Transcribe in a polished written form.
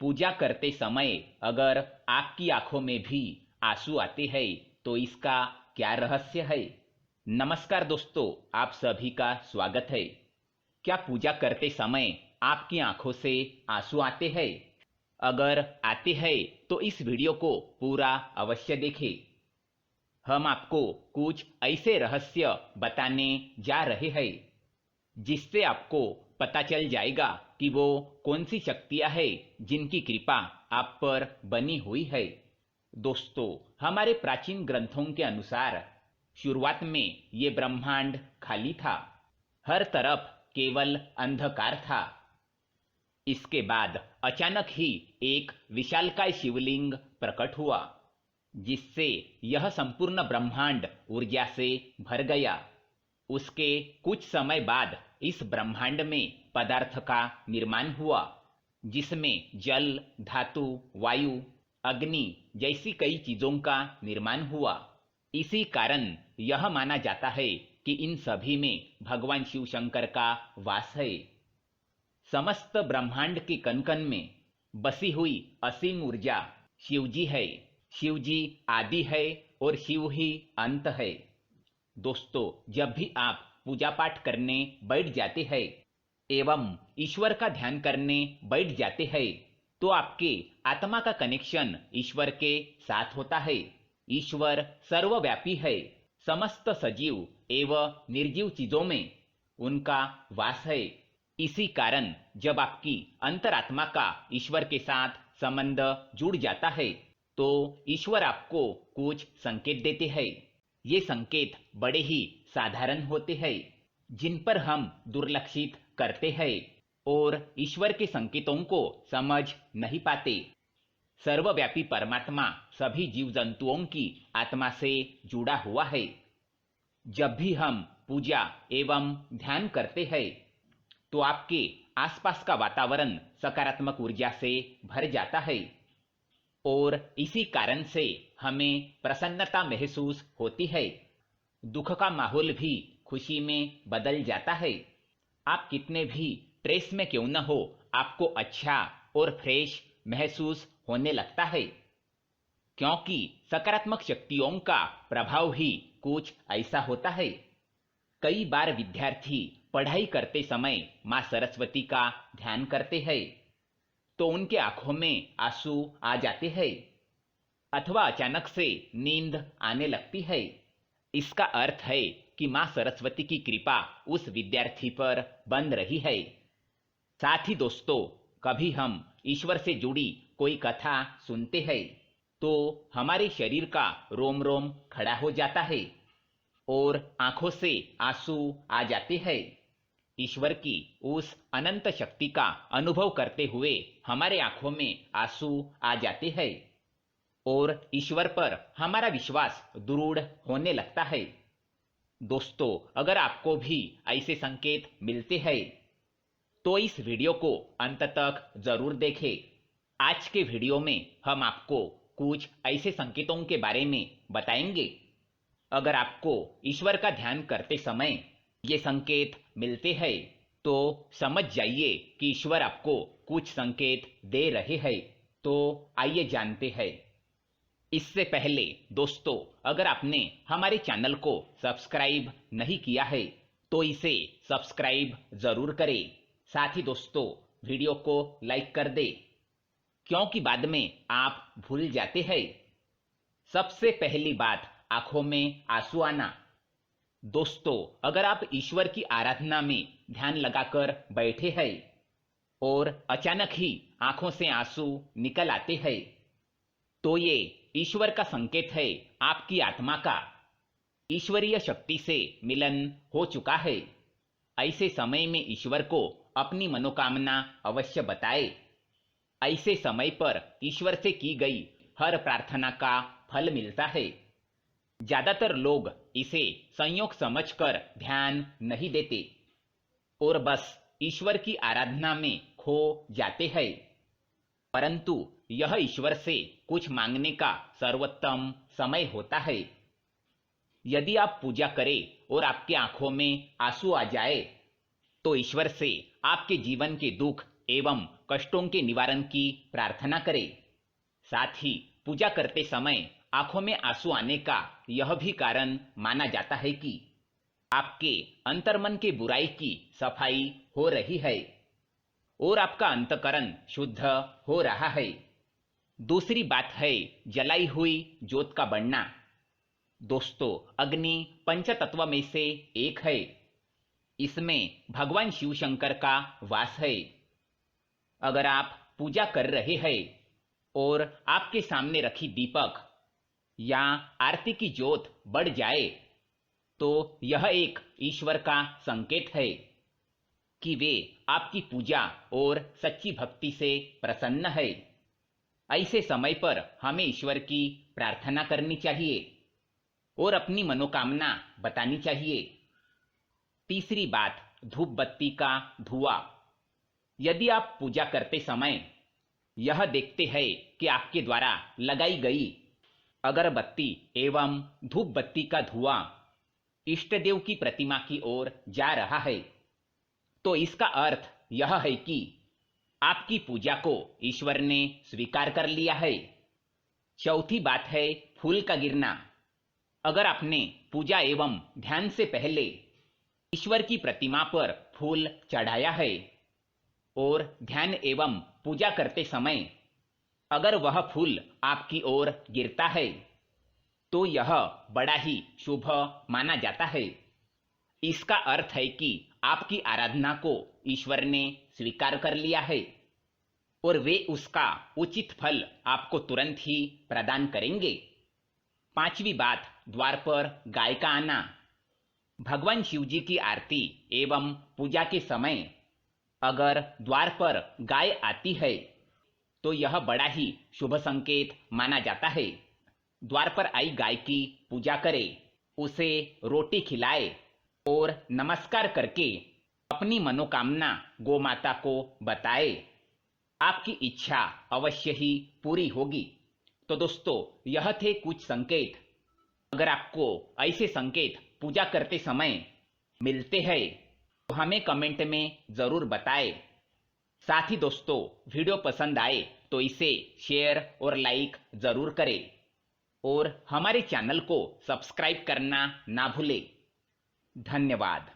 पूजा करते समय अगर आपकी आंखों में भी आंसू आते हैं तो इसका क्या रहस्य है। नमस्कार दोस्तों, आप सभी का स्वागत है। क्या पूजा करते समय आपकी आंखों से आंसू आते हैं? अगर आते हैं तो इस वीडियो को पूरा अवश्य देखें। हम आपको कुछ ऐसे रहस्य बताने जा रहे हैं जिससे आपको पता चल जाएगा कि वो कौन सी शक्तियां हैं जिनकी कृपा आप पर बनी हुई है। दोस्तों, हमारे प्राचीन ग्रंथों के अनुसार शुरुआत में ये ब्रह्मांड खाली था, हर तरफ केवल अंधकार था। इसके बाद अचानक ही एक विशालकाय शिवलिंग प्रकट हुआ, जिससे यह संपूर्ण ब्रह्मांड ऊर्जा से भर गया। उसके कुछ समय बाद इस ब्रह्मांड में पदार्थ का निर्माण हुआ, जिसमें जल, धातु, वायु, अग्नि जैसी कई चीजों का निर्माण हुआ। इसी कारण यह माना जाता है कि इन सभी में भगवान शिव शंकर का वास है। समस्त ब्रह्मांड के कण-कण में बसी हुई असीम ऊर्जा शिवजी है। शिवजी आदि है और शिव ही अंत है। दोस्तों, जब भी आप पूजा पाठ करने बैठ जाते हैं एवं ईश्वर का ध्यान करने बैठ जाते हैं तो आपके आत्मा का कनेक्शन ईश्वर के साथ होता है। ईश्वर सर्वव्यापी है। समस्त सजीव एवं निर्जीव चीजों में उनका वास है। इसी कारण जब आपकी अंतरात्मा का ईश्वर के साथ संबंध जुड़ जाता है तो ईश्वर आपको कुछ संकेत देते हैं। ये संकेत बड़े ही साधारण होते हैं, जिन पर हम दुर्लक्षित करते हैं और ईश्वर के संकेतों को समझ नहीं पाते। सर्वव्यापी परमात्मा सभी जीव जंतुओं की आत्मा से जुड़ा हुआ है। जब भी हम पूजा एवं ध्यान करते हैं तो आपके आसपास का वातावरण सकारात्मक ऊर्जा से भर जाता है और इसी कारण से हमें प्रसन्नता महसूस होती है। दुख का माहौल भी खुशी में बदल जाता है। आप कितने भी स्ट्रेस में क्यों न हो, आपको अच्छा और फ्रेश महसूस होने लगता है, क्योंकि सकारात्मक शक्तियों का प्रभाव ही कुछ ऐसा होता है। कई बार विद्यार्थी पढ़ाई करते समय माँ सरस्वती का ध्यान करते हैं तो उनके आंखों में आंसू आ जाते हैं अथवा अचानक से नींद आने लगती है। इसका अर्थ है कि माँ सरस्वती की कृपा उस विद्यार्थी पर बन रही है। साथ ही दोस्तों, कभी हम ईश्वर से जुड़ी कोई कथा सुनते हैं तो हमारे शरीर का रोम रोम खड़ा हो जाता है और आंखों से आंसू आ जाते हैं। ईश्वर की उस अनंत शक्ति का अनुभव करते हुए हमारे आंखों में आंसू आ जाते हैं और ईश्वर पर हमारा विश्वास दृढ़ होने लगता है। दोस्तों, अगर आपको भी ऐसे संकेत मिलते हैं तो इस वीडियो को अंत तक जरूर देखें। आज के वीडियो में हम आपको कुछ ऐसे संकेतों के बारे में बताएंगे। अगर आपको ईश्वर का ध्यान करते समय ये संकेत मिलते हैं तो समझ जाइए कि ईश्वर आपको कुछ संकेत दे रहे हैं। तो आइए जानते हैं। इससे पहले दोस्तों, अगर आपने हमारे चैनल को सब्सक्राइब नहीं किया है तो इसे सब्सक्राइब जरूर करें। साथ ही दोस्तों, वीडियो को लाइक कर दें, क्योंकि बाद में आप भूल जाते हैं। सबसे पहली बात, आंखों में आंसू आना। दोस्तों, अगर आप ईश्वर की आराधना में ध्यान लगाकर बैठे हैं और अचानक ही आंखों से आंसू निकल आते हैं तो ये ईश्वर का संकेत है। आपकी आत्मा का ईश्वरीय शक्ति से मिलन हो चुका है। ऐसे समय में ईश्वर को अपनी मनोकामना अवश्य बताए। ऐसे समय पर ईश्वर से की गई हर प्रार्थना का फल मिलता है। ज्यादातर लोग इसे संयोग समझकर ध्यान नहीं देते और बस ईश्वर की आराधना में खो जाते हैं, परंतु यह ईश्वर से कुछ मांगने का सर्वोत्तम समय होता है। यदि आप पूजा करें और आपकी आंखों में आंसू आ जाए तो ईश्वर से आपके जीवन के दुख एवं कष्टों के निवारण की प्रार्थना करें। साथ ही पूजा करते समय आंखों में आंसू आने का यह भी कारण माना जाता है कि आपके अंतर्मन के बुराई की सफाई हो रही है और आपका अंतःकरण शुद्ध हो रहा है। दूसरी बात है जलाई हुई ज्योत का बढ़ना। दोस्तों, अग्नि पंचतत्व में से एक है। इसमें भगवान शिव शंकर का वास है। अगर आप पूजा कर रहे हैं और आपके सामने रखी दीपक या आरती की ज्योत बढ़ जाए तो यह एक ईश्वर का संकेत है कि वे आपकी पूजा और सच्ची भक्ति से प्रसन्न है। ऐसे समय पर हमें ईश्वर की प्रार्थना करनी चाहिए और अपनी मनोकामना बतानी चाहिए। तीसरी बात, धूप बत्ती का धुआं। यदि आप पूजा करते समय यह देखते हैं कि आपके द्वारा लगाई गई अगरबत्ती एवं धूप बत्ती का धुआं इष्ट देव की प्रतिमा की ओर जा रहा है, तो इसका अर्थ यह है कि आपकी पूजा को ईश्वर ने स्वीकार कर लिया है। चौथी बात है फूल का गिरना। अगर आपने पूजा एवं ध्यान से पहले ईश्वर की प्रतिमा पर फूल चढ़ाया है और ध्यान एवं पूजा करते समय अगर वह फूल आपकी ओर गिरता है तो यह बड़ा ही शुभ माना जाता है। इसका अर्थ है कि आपकी आराधना को ईश्वर ने स्वीकार कर लिया है और वे उसका उचित फल आपको तुरंत ही प्रदान करेंगे। पांचवी बात, द्वार पर गाय का आना। भगवान शिव जी की आरती एवं पूजा के समय अगर द्वार पर गाय आती है तो यह बड़ा ही शुभ संकेत माना जाता है। द्वार पर आई गाय की पूजा करें, उसे रोटी खिलाए और नमस्कार करके अपनी मनोकामना गोमाता को बताए। आपकी इच्छा अवश्य ही पूरी होगी। तो दोस्तों, यह थे कुछ संकेत। अगर आपको ऐसे संकेत पूजा करते समय मिलते हैं तो हमें कमेंट में जरूर बताएं। साथ ही दोस्तों, वीडियो पसंद आए तो इसे शेयर और लाइक जरूर करें और हमारे चैनल को सब्सक्राइब करना ना भूलें। धन्यवाद।